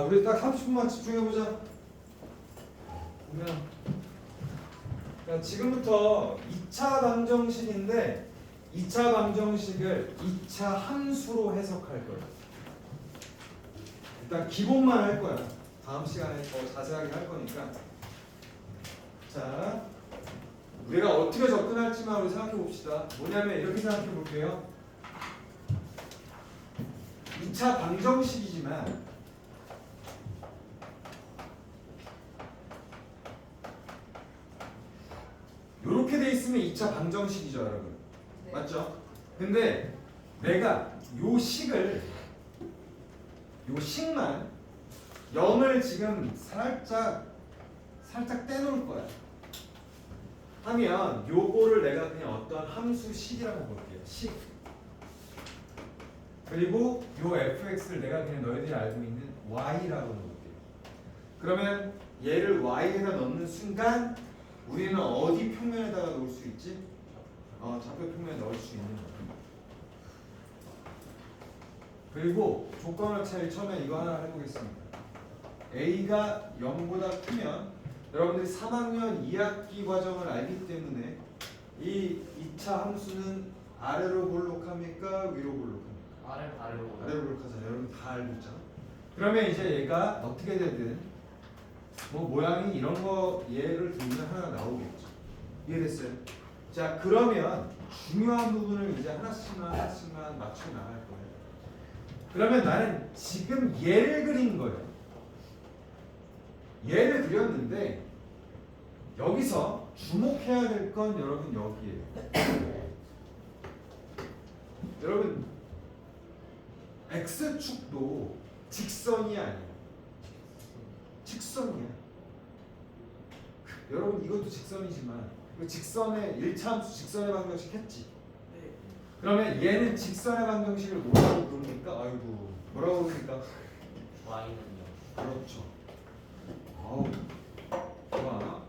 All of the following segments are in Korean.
우리 딱 30분만 집중해보자. 보면 자, 지금부터 2차 방정식인데 2차 방정식을 2차 함수로 해석할 거야. 일단 기본만 할 거야. 다음 시간에 더 자세하게 할 거니까. 자, 우리가 어떻게 접근할지만 우리 생각해 봅시다. 뭐냐면 이렇게 생각해 볼게요. 2차 방정식이지만 이렇게 돼 있으면 2차 방정식이죠, 여러분. 네. 맞죠? 근데 내가 요 식만 0을 지금 살짝 떼놓을 거야. 하면 요거를 내가 그냥 어떤 함수 식이라고 볼게요. 식. 그리고 요 fx를 내가 그냥 너희들이 알고 있는 y라고 놓을게요. 그러면 얘를 y에다 넣는 순간 우리는 어디 평면에다가 놓을 수 있지? 좌표 평면에 넣을 수 있는 거예요. 그리고 조건을 제일 처음에 이거 하나 해보겠습니다. A가 0보다 크면 여러분들이 3학년 2학기 과정을 알기 때문에 이 2차 함수는 아래로 볼록합니까? 위로 볼록합니까? 아래로 아래로 볼록하잖아요. 여러분 다 알고 있잖아. 그러면 이제 얘가 어떻게 되든 뭐 모양이 이런 거 예를 들면 하나 나오겠죠. 이해됐어요? 자, 그러면 중요한 부분을 이제 하나씩만 맞춰 나갈 거예요. 그러면 나는 지금 얘를 그린 거예요. 얘를 그렸는데 여기서 주목해야 될 건 여러분 여기에요. 여러분 x축도 직선이 아니에요. 직선이야. 여러분 이것도 직선이지만 직선의 1차 함수 직선의 방정식 했지? 네. 그러면 얘는 직선의 방정식을 뭐라고 부릅니까? 아이고 뭐라고 부릅니까? Y는요. 그렇죠. 아우 좋아.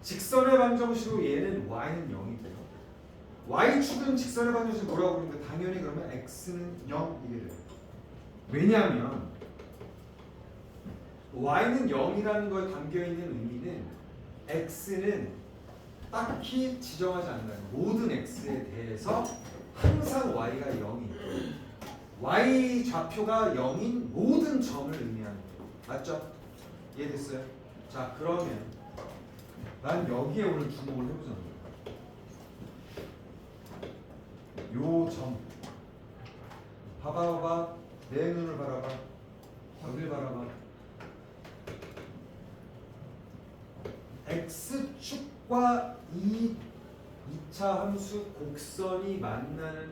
직선의 방정식으로 얘는 y는 0이고요. y축은 직선의 방정식 뭐라고 부르는데 당연히 그러면 x는 0 이게 돼요. 왜냐하면 y는 0이라는 거에 담겨있는 의미는 x는 딱히 지정하지 않는다는 거예요. 모든 x에 대해서 항상 y가 0이고 y 좌표가 0인 모든 점을 의미하는 거예요. 맞죠? 이해됐어요? 자, 그러면 난 여기에 오늘 주목을 해보자는 거예요. 요 점 봐봐 내 눈을 바라봐 여길 바라봐. x축과 이 2차 함수 곡선이 만나는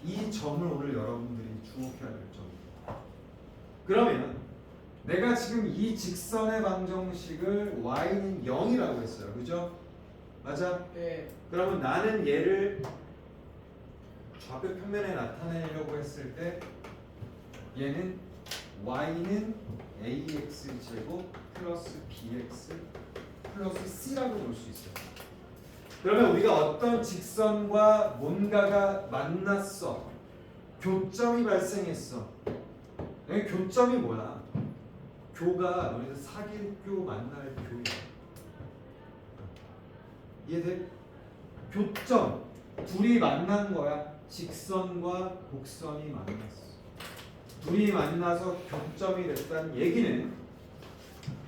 이 점을 오늘 여러분들이 주목해야 될 점입니다. 그러면 내가 지금 이 직선의 방정식을 y는 0이라고 했어요. 그죠? 맞아? 네. 그러면 나는 얘를 좌표 평면에 나타내려고 했을 때 얘는 y는 ax 제곱 플러스 bx 플러스 c라고 볼 수 있어요. 그러면 우리가 어떤 직선과 뭔가가 만났어. 교점이 발생했어. 여기 교점이 뭐야? 교가 너희들 사기교 만날 교야. 이해돼? 교점. 둘이 만난 거야. 직선과 곡선이 만났어. 둘이 만나서 교점이 됐다는 얘기는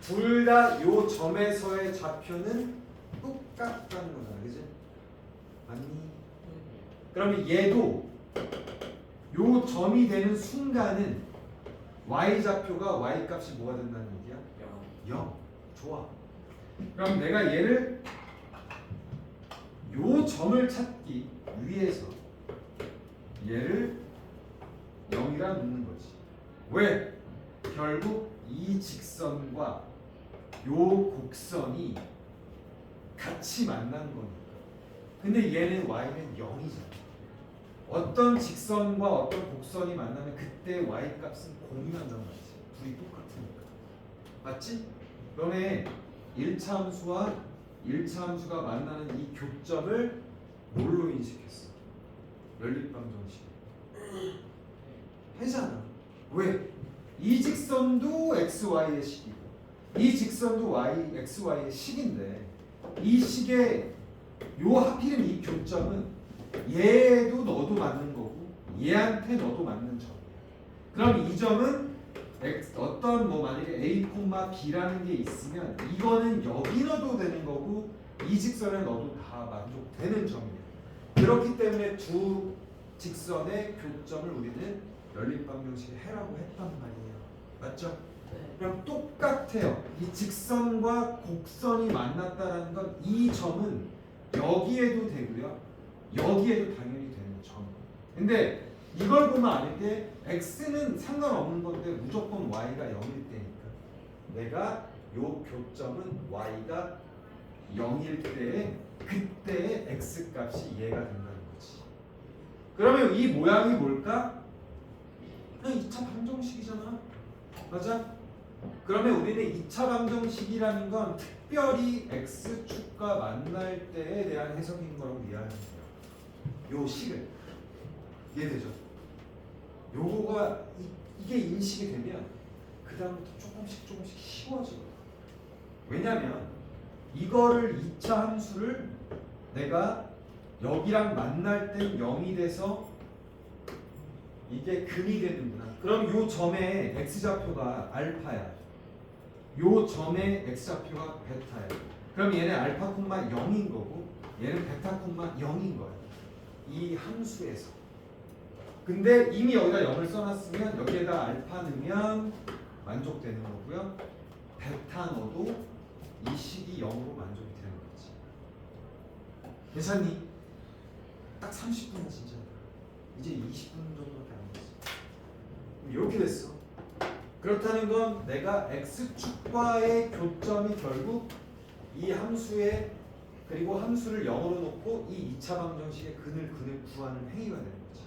둘 다 요 점에서의 좌표는 똑같다는 거잖아. 그지? 맞니? 그러면 얘도 요 점이 되는 순간은 y 좌표가 y 값이 뭐가 된다는 얘기야? 0. 좋아. 그럼 내가 얘를 요 점을 찾기 위해서 얘를 0이라 놓는 거지. 왜? 결국 이 직선과 요 곡선이 같이 만난 거니까. 근데 얘는 y는 0이잖아. 어떤 직선과 어떤 곡선이 만나면 그때 y 값은 공유한단 말이지. 둘이 똑같으니까. 맞지? 너네 1차 함수와 1차 함수가 만나는 이 교점을 뭘로 인식했어? 연립방정식. 해잖아. 왜? 이 직선도 xy의 식이고 이 직선도 xy의 식인데 이 식의 요 하필이면 이 교점은 얘도 너도 맞는 거고 얘한테 너도 맞는 점이야. 그럼 이 점은 어떤 뭐 만약에 a, b라는 게 있으면 이거는 여기 넣어도 되는 거고 이 직선에 넣어도 다 만족되는 점이에요. 그렇기 때문에 두 직선의 교점을 우리는 연립방정식의 해라고 했단 말이에요. 맞죠? 그럼 똑같아요. 이 직선과 곡선이 만났다라는 건 이 점은 여기에도 되고요. 여기에도 당연히 되는 점. 근데 이걸 보면 아는 게 x는 상관없는 건데 무조건 y가 0일 때니까 내가 요 교점은 y가 0일 때에 그때의 x 값이 얘가 된다는 거지. 그러면 이 모양이 뭘까? 그냥 2차 방정식이잖아. 맞아? 그러면 우리는 2차 방정식이라는 건 특별히 x축과 만날 때에 대한 해석인 거라고 이해하면 돼요. 요 식을. 이해되죠? 요거가 이게 인식이 되면 그 다음부터 조금씩 쉬워지거든. 왜냐면 이거를 2차 함수를 내가 여기랑 만날 땐 0이 돼서 이게 근이 되는구나. 그럼 요 점의 x좌표가 알파야. 요 점의 x좌표가 베타야. 그럼 얘는 알파, 0인 거고 얘는 베타, 0인 거야. 이 함수에서. 근데 이미 여기다 0을 써놨으면 여기에다 알파 넣으면 만족되는 거고요. 베타 넣어도 이 식이 0으로 만족이 되는 거지. 괜찮니? 딱 30분이야 진짜. 이제 20분 정도밖에 안 됐어. 이렇게 됐어. 그렇다는 건 내가 x축과의 교점이 결국 이 함수의 그리고 함수를 0으로 놓고 이 2차 방정식의 근을 구하는 행위가 되는 거지.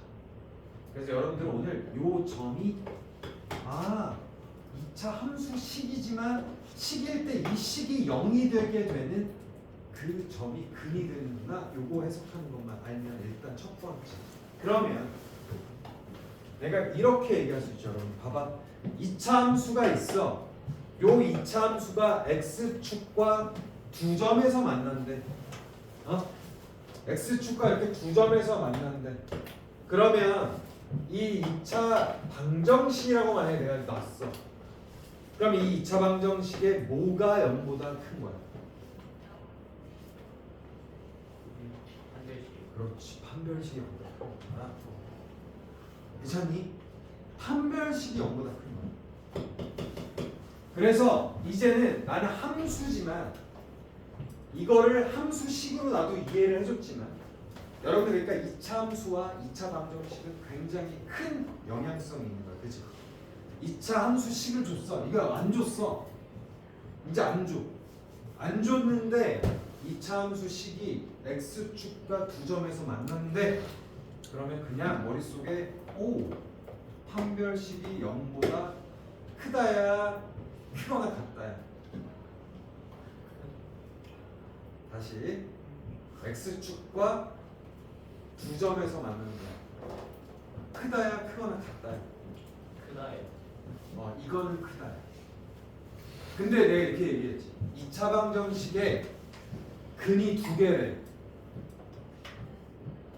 그래서 여러분들 오늘 요 점이 2차 함수 식이지만 식일 때 이 식이 0이 되게 되는 그 점이 근이 되는구나. 요거 해석하는 것만 알면 일단 첫 번째. 그러면 내가 이렇게 얘기할 수 있죠. 여러분 봐봐. 2차 함수가 있어. 요 2차 함수가 x축과 두 점에서 만난대. x축과 이렇게 두 점에서 만난대. 그러면 이 2차 방정식이라고 만약에 내가 놨어. 그럼 이 2차 방정식의 뭐가 0보다 큰 거야? 그렇지. 판별식이 0보다 큰 거야. 괜찮니? 판별식이 0보다 큰 거야. 그래서 이제는 나는 함수지만 이거를 함수식으로 나도 이해를 해줬지만 여러분들 그러니까 2차 함수와 2차 방정식은 굉장히 큰 영향성이 있는 거야. 그치? 2차 함수식을 줬어. 이거 안 줬어. 이제 안 줘. 안 줬는데 2차 함수식이 x축과 두 점에서 만났는데 그러면 그냥 머릿속에 판별식이 0보다 크다야 크거나 같다야. 다시 x축과 두 점에서 만나는 거야. 크다야 크거나 같다야. 크다예요. 이거는 크다야. 근데 내가 이렇게 얘기했지. 2차 방정식에 근이 두 개래.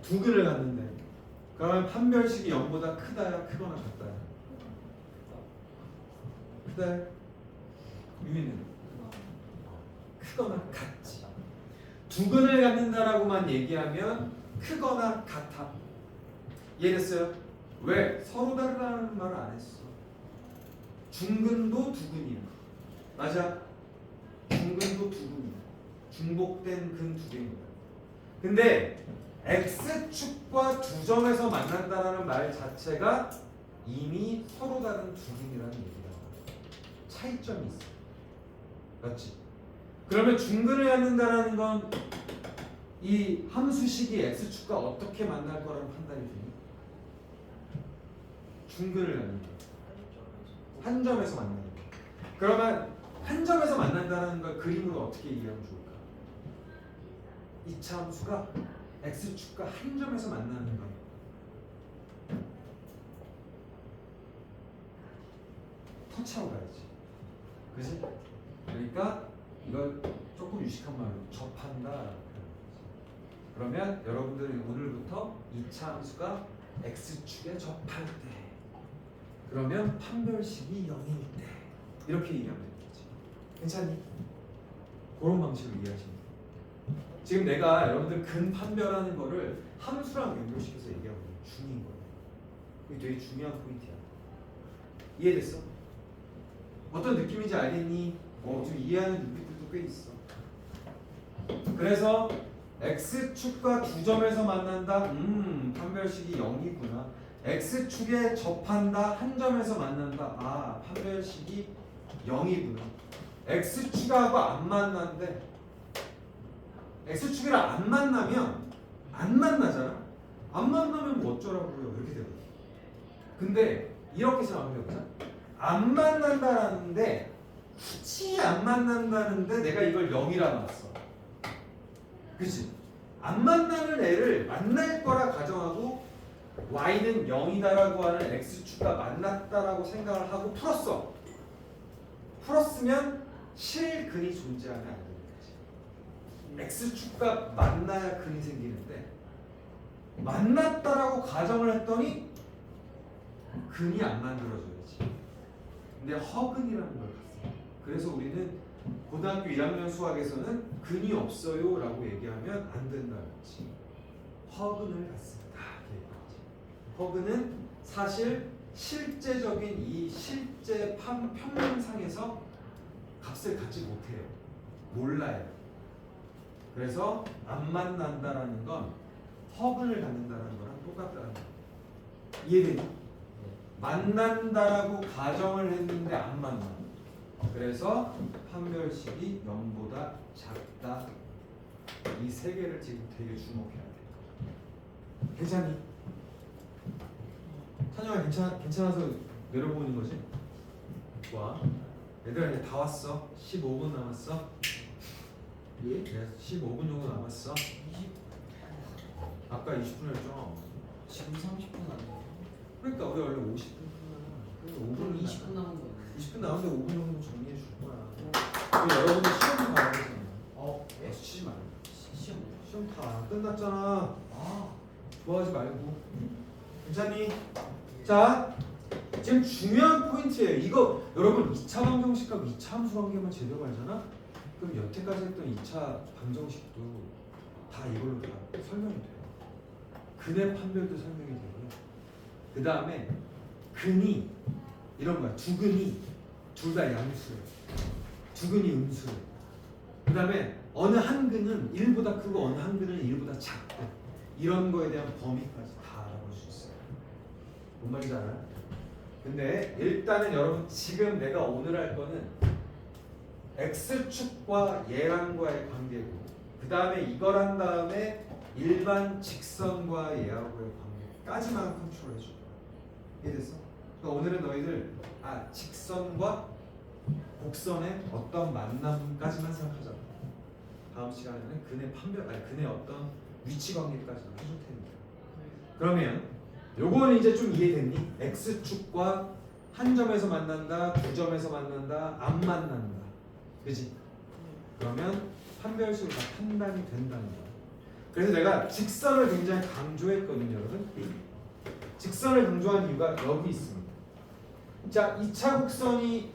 두 근을 갖는데 그러면 판별식이 0보다 크다야 크거나 같다야. 크다야. 유미는 크거나 같지. 두 근을 갖는다라고만 얘기하면 크거나 같아. 이해됐어요? 왜? 서로 다르다는 말을 안 했어. 중근도 두 근이야. 맞아? 중근도 두 근이야. 중복된 근 두 개입니다. 근데 x축과 두 점에서 만난다라는 말 자체가 이미 서로 다른 두 근이라는 얘기다. 차이점이 있어. 맞지? 그러면 중근을 갖는다라는 건 이 함수식이 x축과 어떻게 만날 거라는 판단이 되니? 중근을 갖는 거. 한 점에서 만나는 거. 그러면 한 점에서 만난다는 걸 그림으로 어떻게 이해하면 좋을까? 2차 함수가 x축과 한 점에서 만나는 거. 터치하고 가야지. 그지? 그러니까 이걸 조금 유식한 말로 접한다. 그러면 여러분들이 오늘부터 이차 함수가 x축에 접할 때, 그러면 판별식이 0일 때 이렇게 얘기하면 되는 거지. 괜찮니? 그런 방식으로 이해하시면 돼요. 지금 내가 여러분들 근판별하는 거를 함수랑 연결시켜서 얘기하고 있는 중인 거예요. 이게 되게 중요한 포인트야. 이해됐어? 어떤 느낌인지 알겠니? 좀 이해하는 눈빛들도 꽤 있어. 그래서 x축과 두 점에서 만난다. 판별식이 0이구나. x축에 접한다. 한 점에서 만난다. 아, 판별식이 0이구나. x축하고 안 만난대. x축이랑 안 만나면 안 만나잖아. 안 만나면 뭐 어쩌라고요? 이렇게 되거든. 근데 이렇게 생각해보자. 안 만난다라는데 굳이 안 만난다는데 내가 이걸 0이라 놨어. 그치? 안 만나는 애를 만날 거라 가정하고 y는 0이다라고 하는 x축과 만났다라고 생각을 하고 풀었어. 풀었으면 실근이 존재하면 안 되는 거지. x축과 만나야 근이 생기는데 만났다라고 가정을 했더니 근이 안 만들어져야지. 근데 허근이라는 걸 갔어. 그래서 우리는 고등학교 1학년 수학에서는 근이 없어요 라고 얘기하면 안 된다 그랬지. 허근을 갖습니다. 허근은 사실 실제적인 이 실제 평면상에서 값을 갖지 못해요. 몰라요. 그래서 안 만난다라는 건 허근을 갖는다는 거랑 똑같다는 거. 이해되니? 만난다라고 가정을 했는데 안 만나. 그래서 판별식이 0보다 작다. 이 세 개를 지금 되게 주목해야 돼. 괜찮니? 찬영아 괜찮아서 내려보는 거지? 와, 얘들아 이제 다 왔어. 15분 남았어. 예? 15분 정도 남았어. 20. 아까 20분이었죠? 지금 30분 안 돼요. 그러니까 우리 원래 50분 그래서 5분 20분 남은 거. 20분 남았는데 5분 정도 정리해 줄 거야. 여러분들 시험도 봐야 되잖아. 예? 치지 말고. 시험. 시험 다 끝났잖아. 아, 좋아하지 말고. 괜찮니? 자, 지금 중요한 포인트예요. 이거 여러분 2차 방정식하고 2차 함수 관계만 제대로 알잖아? 그럼 여태까지 했던 2차 방정식도 다 이걸로 다 설명이 돼요. 근의 판별도 설명이 되고요. 그 다음에 근이 이런 거야. 두 근이 둘 다 양수래. 두 근이 음수래. 그 다음에 어느 한 근은 1보다 크고 어느 한 근은 1보다 작고 이런 거에 대한 범위까지 다 알아볼 수 있어요. 뭔 말인지 알아요? 근데 일단은 여러분 지금 내가 오늘 할 거는 x축과 얘랑과의 관계고 그 다음에 이걸 한 다음에 일반 직선과 얘하고의 관계까지만 컨트롤 해줄 거야. 이해됐어? 그러니까 오늘은 너희들 직선과 곡선의 어떤 만남까지만 생각하자. 다음 시간에는 근의 판별, 근의 어떤 위치 관계까지 해줄 테니까. 그러면 요거는 이제 좀 이해됐니? x축과 한 점에서 만난다, 두 점에서 만난다, 안 만난다. 그지? 그러면 판별식으로 다 판단이 된다는 거야. 그래서 내가 직선을 굉장히 강조했거든요, 여러분. 직선을 강조한 이유가 여기 있습니다. 자, 2차 곡선이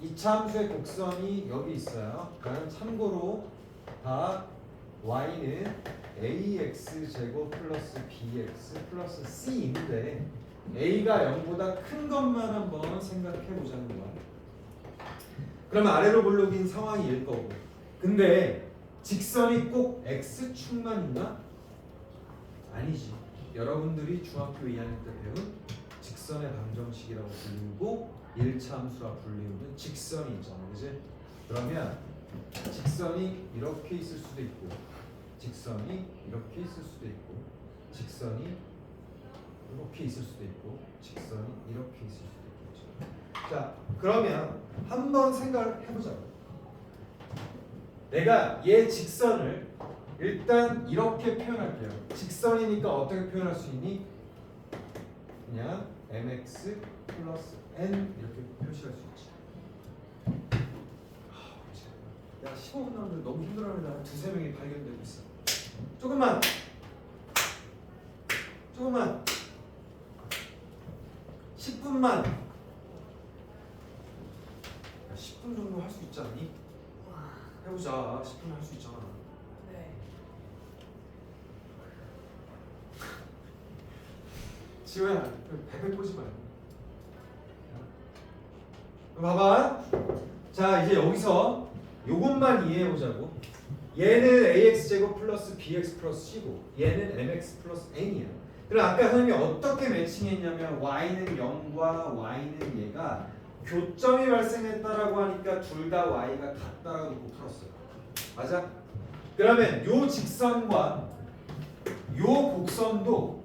2차 함수의 곡선이 여기 있어요. 그러면 참고로 다 y는 ax 제곱 플러스 bx 플러스 c인데 a가 0보다 큰 것만 한번 생각해 보자는 거야. 그러면 아래로 볼록인 상황일 거고. 근데 직선이 꼭 x축만 있나? 아니지. 여러분들이 중학교 2학년 때 배운 직선의 방정식이라고 불리고 1차 함수라 불리우는 직선이 있잖아. 그지? 그러면 직선이 이렇게 있을 수도 있고 직선이 이렇게 있을 수도 있고 직선이 이렇게 있을 수도 있고 직선이 이렇게 있을 수도 있겠죠. 자, 그러면 한번 생각을 해보자고. 내가 얘 직선을 일단 이렇게 표현할게요. 직선이니까 어떻게 표현할 수 있니? 그냥 mx 플러스 n 이렇게 표시 표시할 수 있지. 야 15분 남았는데 너무 힘들어하는 나는 두세 명이 발견되고 있어. 조금만 10분만. 야, 10분 정도 할 수 있지 않니? 해보자. 10분 할 수 있잖아. 네. 지호야, 베베 보지 말고. 봐봐. 자, 이제 여기서 요것만 이해해 보자고. 얘는 ax 제곱 플러스 bx 플러스 c고, 얘는 mx 플러스 n이야. 그럼 아까 선생님이 어떻게 매칭했냐면 y는 0과 y는 얘가 교점이 발생했다라고 하니까 둘 다 y가 같다라고 놓고 풀었어요. 맞아? 그러면 요 직선과 요 곡선도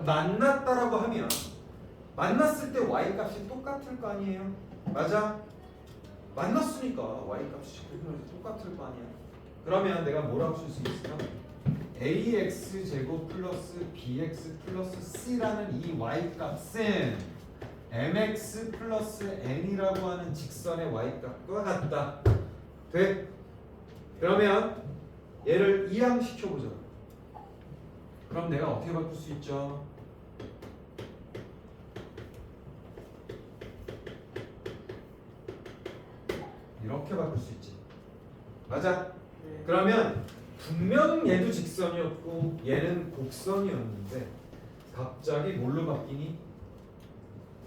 만났다라고 하면 만났을 때 y 값이 똑같을 거 아니에요? 맞아? 만났으니까 y 값이 똑같을 거 아니야? 그러면 내가 뭐라고 쓸 수 있어? ax 제곱 플러스 bx 플러스 c라는 이 y 값은 mx 플러스 n이라고 하는 직선의 y 값과 같다. 돼? 그러면 얘를 이항시켜보자. 그럼 내가 어떻게 바꿀 수 있죠? 이렇게 바꿀 수 있지. 맞아? 네. 그러면 분명 얘도 직선이었고 얘는 곡선이었는데 갑자기 뭘로 바뀌니?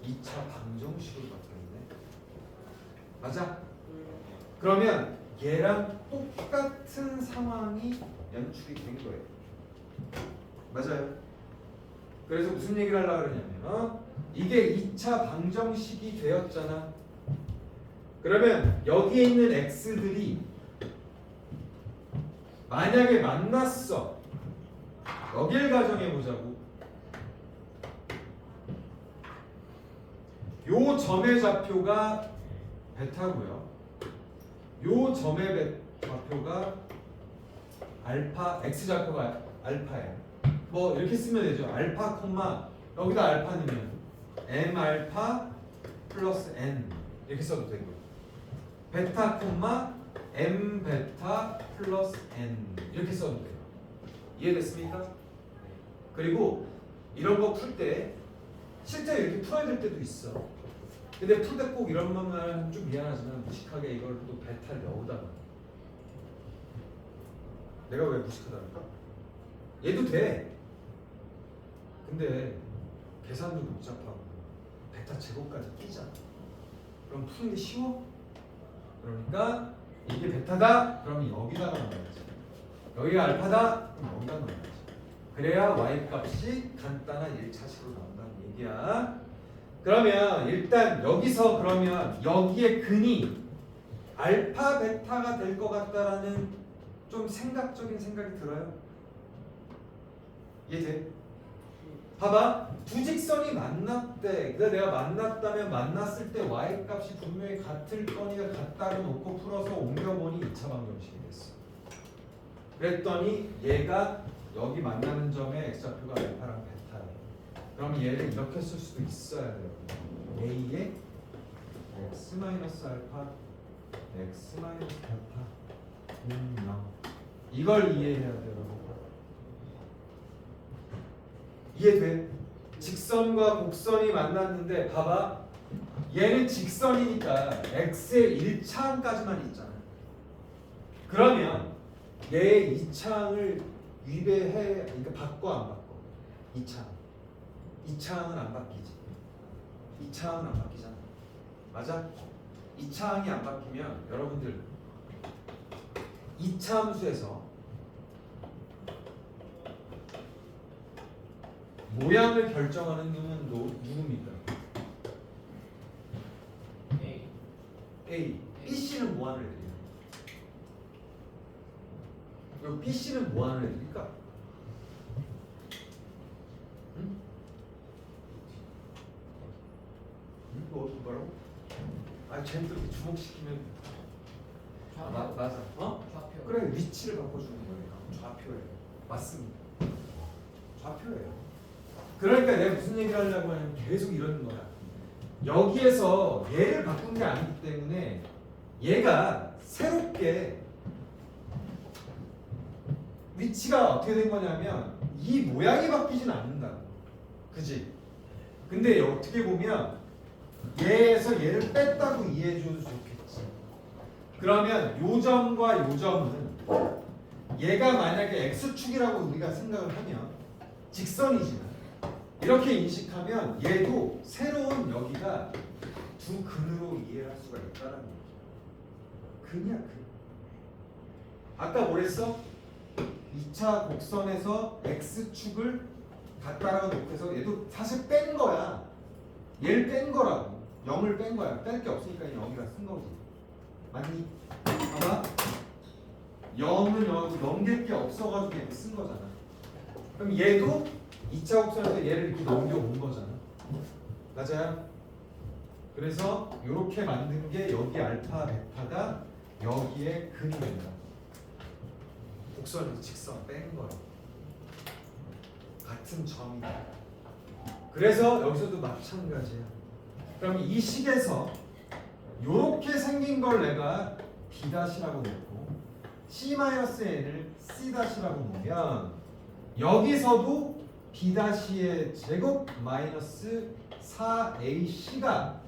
2차 방정식으로 바뀌었네. 맞아? 그러면 얘랑 똑같은 상황이 연출이 된 거예요. 맞아요? 그래서 무슨 얘기를 하려고 그러냐면 이게 2차 방정식이 되었잖아. 그러면 여기에 있는 x들이 만약에 만났어. 여길 가정해 보자고. 요 점의 좌표가 베타고요. 요 점의 좌표가 알파, x 좌표가 알파예요. 뭐 이렇게 쓰면 되죠. 알파 콤마 여기다 알파 넣으면 m 알파 플러스 n 이렇게 써도 되고요. 베타 콤마 m 베타 플러스 n 이렇게 써도 돼요. 이해됐습니까? 그리고 이런 거 풀 때 실제 이렇게 풀어야 될 때도 있어. 근데 풀 때 꼭 이런 것만 좀 미안하지만 무식하게 이걸 또 베타를 넣으다가 내가 왜 무식하다니까? 얘도 돼. 근데 계산도 복잡하고 베타 제곱까지 끼잖아. 그럼 푸는 게 쉬워? 그러니까 이게 베타다? 그러면 여기다가 넣어야지. 여기가 알파다? 그럼 여기다 넣어야지. 그래야 y 값이 간단한 1차식으로 나온다는 얘기야. 그러면 일단 여기서 그러면 여기에 근이 알파 베타가 될 것 같다라는 좀 생각적인 생각이 들어요? 이해돼? 봐봐, 두 직선이 만났대. 근데 내가 만났다면 만났을 때 y 값이 분명히 같을 거니까 같다고 놓고 풀어서 옮겨보니 2차 방정식이 됐어. 그랬더니 얘가 여기 만나는 점의 x좌표가 알파랑 베타예요. 그럼 얘를 이렇게 쓸 수도 있어야 돼요. a의 x 마이너스 알파, x 마이너스 베타, 0. 이걸 이해해야 돼요. 이해돼? 직선과 곡선이 만났는데 봐봐, 얘는 직선이니까 x의 1차항까지만 있잖아. 그러면 얘의 2차항을 위배해, 그러니까 바꿔 안 바꿔? 2차항은 안 바뀌지. 2차항은 안 바뀌잖아. 맞아? 2차항이 안 바뀌면 여러분들 2차 함수에서 모양을 결정하는 놈은 누굽니까? A. BC는 뭐 하는 애들이야? 그럼 BC는 뭐 하는 애들일까? 응? 응? 뭐라고? 아, 쟤는 이렇게 주목시키면 맞아. 어? 좌표. 그래, 위치를 바꿔주는 거예요. 좌표예요. 맞습니다. 좌표예요. 그러니까 내가 무슨 얘기를 하려고 하냐면 계속 이러는 거야. 여기에서 얘를 바꾼 게 아니기 때문에 얘가 새롭게 위치가 어떻게 된 거냐면 이 모양이 바뀌진 않는다고. 그지? 근데 어떻게 보면 얘에서 얘를 뺐다고 이해해줘도 좋겠지. 그러면 요 점과 요 점은 얘가 만약에 x축이라고 우리가 생각을 하면 직선이지만 이렇게 인식하면 얘도 새로운 여기가 두 근으로 이해할 수가 있다는 거죠. 근이야 근. 아까 뭐랬어? 2차 곡선에서 x축을 갖다라고 놓고서 얘도 사실 뺀 거야. 얘를 뺀 거라고. 0을 뺀 거야. 뺄 게 없으니까 0이라 쓴 거지. 맞니? 봐봐. 0은 여기 넘길 게 없어가지고 얘를 쓴 거잖아. 그럼 얘도 2차 곡선에서 얘를 이렇게 넘겨온 거잖아. 맞아요? 그래서 이렇게 만든 게 여기 알파, 베타가 여기에 근이 된다. 곡선에서 직선 뺀 거야. 같은 점이다. 그래서 여기서도 마찬가지야. 그럼 이 식에서 이렇게 생긴 걸 내가 B'라고 놓고 C-n을 C'라고 놓으면 여기서도 B'의 제곱 마이너스 4AC가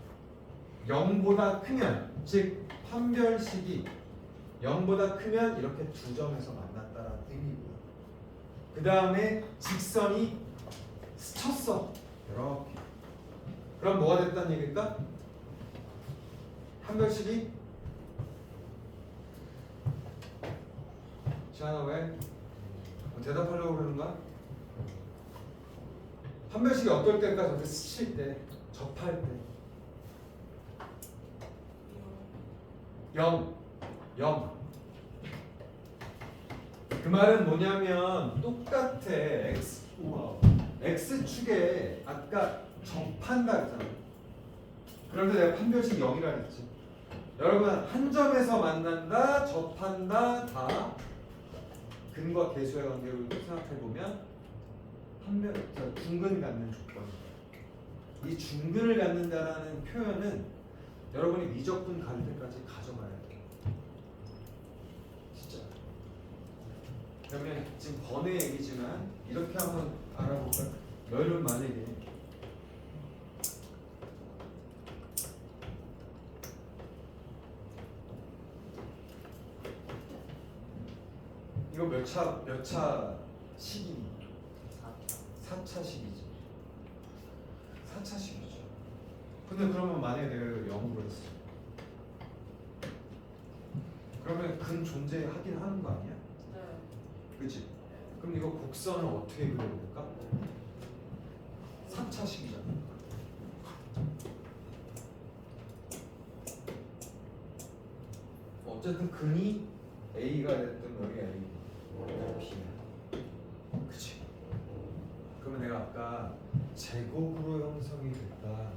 0보다 크면 즉 판별식이 0보다 크면 이렇게 두 점에서 만났다는 의미고요. 그 다음에 직선이 스쳤어. 이렇게. 그럼 뭐가 됐다는 얘기일까? 판별식이 지안아 왜? 뭐 대답하려고 그러는 거야? 판별식이 어떨 때일까? 저렇게 스칠 때, 접할 때 0 그 말은 뭐냐면 똑같아. X축에 아까 접한다 했잖아. 그런데 내가 판별식 0이라 했지. 여러분 한 점에서 만난다, 접한다 다 근과 계수의 관계로 생각해보면 중근 갖는 조건. 이 중근을 갖는다라는 표현은 여러분이 미적분 갈 때까지 가져가야 돼. 진짜. 그러면 지금 번외 얘기지만 이렇게 한번 알아볼까? 너희는 만약에 이거 몇 차 식이니? 4차 식이지. 4차 식이죠. 근데 그러면 만약에 내가 이걸 0으로 했어. 그러면 근 존재하긴 하는 거 아니야? 네. 그치? 그럼 이거 곡선을 어떻게 그려볼까? 4차식이잖아. 어쨌든 근이 A가 됐든 여기 A, B야. 그치? 그러면 내가 아까 제곱으로 형성이 됐다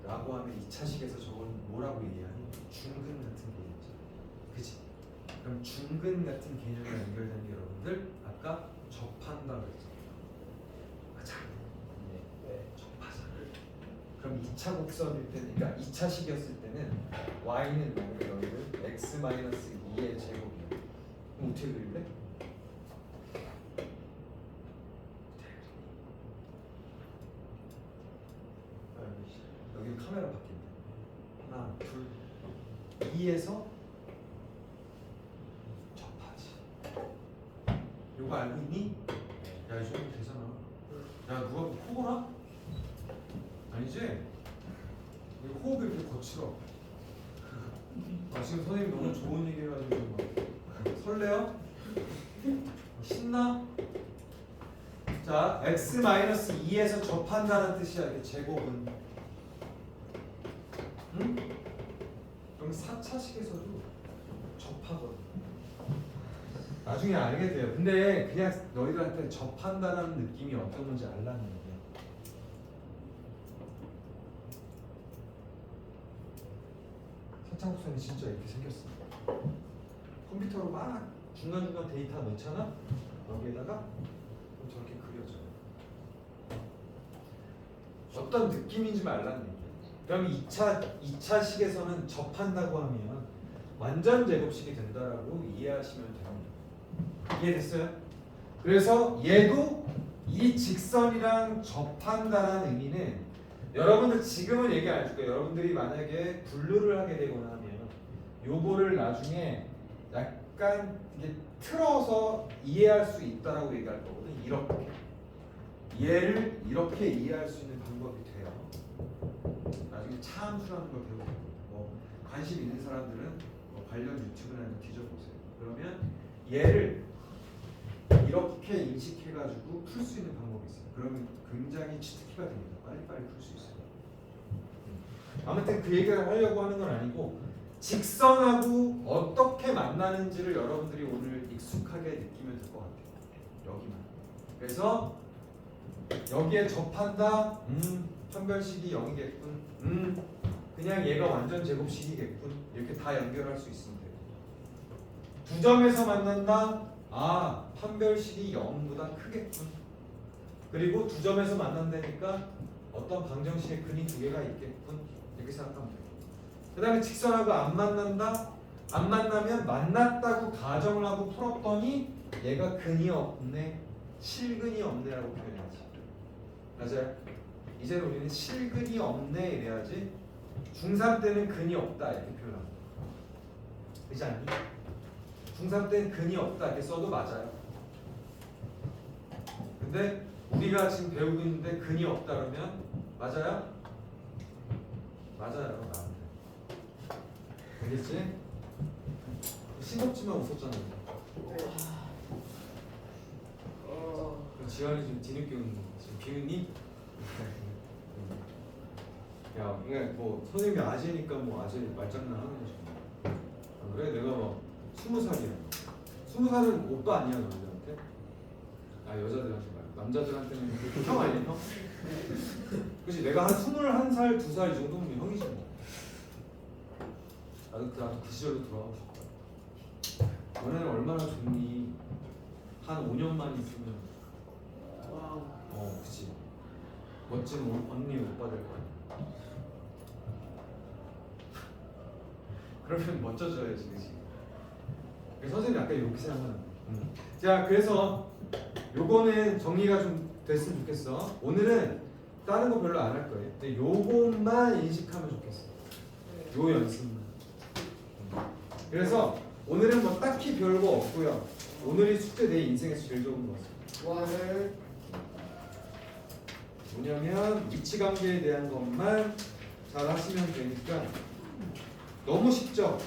라고 하면 2차식에서 저건 뭐라고 얘기하니? 중근 같은 개념이잖아. 그치? 그럼 중근 같은 개념이 연결된 게 여러분들 아까 접한다 그랬잖아. 맞아. 네. 접하자. 그럼 2차 곡선일 때는, 그러니까 2차식이었을 때는 y는 만약에 여기를 x-2의 제곱이야. 그럼 어떻게 그릴래? 여기 카메라 바뀐다. 하나, 둘, 2에서 접하지. 요거 알고 있니? 야, 이 정도 되잖아. 야, 누가 코 골아? 아니지? 이거 호흡이 이렇게 거칠어. 아, 지금 선생님 너무 좋은 얘기 해가지고 막 설레요? 신나? 자, x-2에서 접한다는 뜻이야. 이게 제곱은. 응? 그럼 4차식에서도 접하거든. 나중에 알게 돼요. 근데 그냥 너희들한테 접한다는 느낌이 어떤 건지 알라는 얘기야. 사차곡선이 진짜 이렇게 생겼어. 컴퓨터로 막 중간중간 데이터 넣잖아? 여기에다가 그럼 저렇게 그려져. 어떤 느낌인지 알라는 얘기야. 그럼 2차식에서는 접한다고 하면 완전 제곱식이 된다라고 이해하시면 됩니다. 이해됐어요? 그래서 얘도 이 직선이랑 접한다라는 의미는 여러분들 지금은 얘기 안 해줄게요. 여러분들이 만약에 분류를 하게 되거나 하면 요거를 나중에 약간 이게 틀어서 이해할 수 있다라고 얘기할 거거든. 이렇게 얘를 이렇게 이해할 수 있는 방법이 돼요. 나중에 차함수라는 걸 배우고 뭐 관심 있는 사람들은 뭐 관련 유튜브나 이런 거 뒤져보세요. 그러면 얘를 이렇게 인식해가지고 풀 수 있는 방법이 있어요. 그러면 굉장히 치트키가 됩니다. 빨리빨리 풀 수 있어요. 아무튼 그 얘기를 하려고 하는 건 아니고 직선하고 어떻게 만나는지를 여러분들이 오늘 익숙하게 느끼면 될 것 같아요. 여기만. 그래서 여기에 접한다. 판별식이 0이겠군. 그냥 얘가 완전 제곱식이겠군. 이렇게 다 연결할 수 있으면 돼요. 두 점에서 만난다. 아, 판별식이 0보다 크겠군. 그리고 두 점에서 만난다니까 어떤 방정식의 근이 두 개가 있겠군. 이렇게 생각하면 돼요. 그 다음에 직선하고 안 만난다. 안 만나면 만났다고 가정을 하고 풀었더니 얘가 근이 없네, 실근이 없네라고 표현해야지. 맞아요? 이제는 우리는 실근이 없네 이래야지. 중3 때는 근이 없다 이렇게 표현합니다. 그렇지 않니? 중3 때는 근이 없다 이렇게 써도 맞아요. 근데 우리가 지금 배우고 있는데 근이 없다 그러면 맞아요? 맞아요. 나한테. 알겠지? 싱겁지만 웃었잖아요. 지환이 좀 뒤늦게 웃는 거. 지금 비웃니? 야, 그러니까 뭐 선생님이 아재니까 뭐 아재 말장난 하는 거지. 아, 그래? 내가 막 20살이야. 20살은 오빠 아니야 남자한테? 아 여자들한테 말고 남자들한테는 형 아니야 형? 그치? 내가 한 21살, 2살 이 정도면 형이지 뭐. 나도 그 시절로 돌아가고 싶다. 너네는 얼마나 좋니? 한 5년만 있으면 그치. 멋진 언니 오빠 될 거야. 그러면 멋져져야지, 그치? 선생님 아까 이렇게 생각하는 거야. 자, 그래서 요거는 정리가 좀 됐으면 좋겠어. 오늘은 다른 거 별로 안 할 거예요. 근데 요것만 인식하면 좋겠어. 요 연습만. 그래서 오늘은 뭐 딱히 별거 없고요. 오늘이 숙제 내 인생에서 제일 좋은 거 뭐냐면 위치관계에 대한 것만 잘 하시면 되니까 너무 쉽죠?